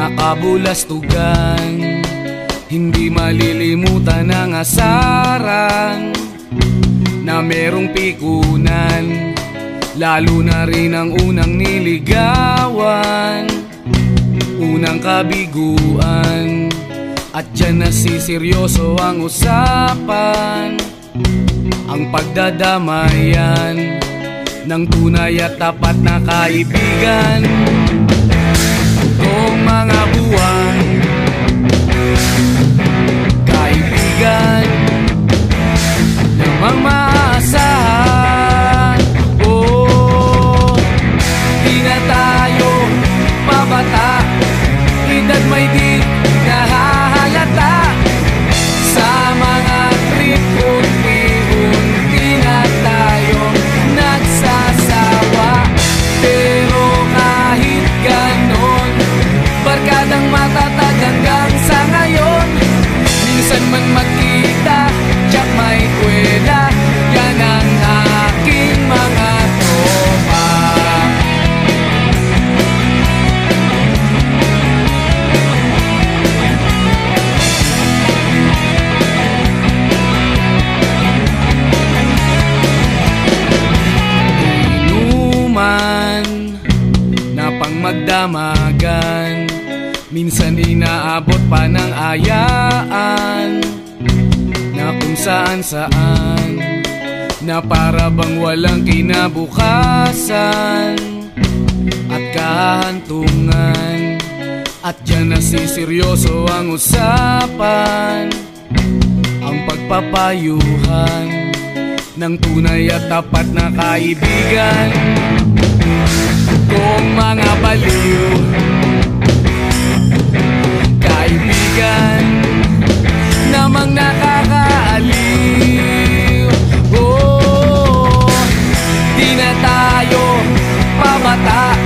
nakabulastugan. Hindi malilimutan ang asaran na merong pikunan, lalo na rin ang unang niligawan, unang kabiguan. At dyan nasiseryoso ang usapan, ang pagdadamayan ng tunay at tapat na kaibigan. Itong mga buwan, kaibigan namang maasahan. Oh, di na tayo pabata, edad may di nahahalata. Sa mga trip unti-unti na tayo nagsasawa. Pero kahit ganon, barkadang matatag hanggang sa ngayon. Minsan man magkita, tiyak may kwela, yan ang aking mga tropa. Inuman na pang magdamagan, minsan inaabot pa ng ayaan, na kung saan-saan, na para bang walang kinabukasan at kahantungan. At dyan nasiseryoso ang usapan, ang pagpapayuhan ng tunay at tapat na kaibigan. Kung mga baliw, kaibigan namang nakakaaliw. Oh, di na tayo pabata,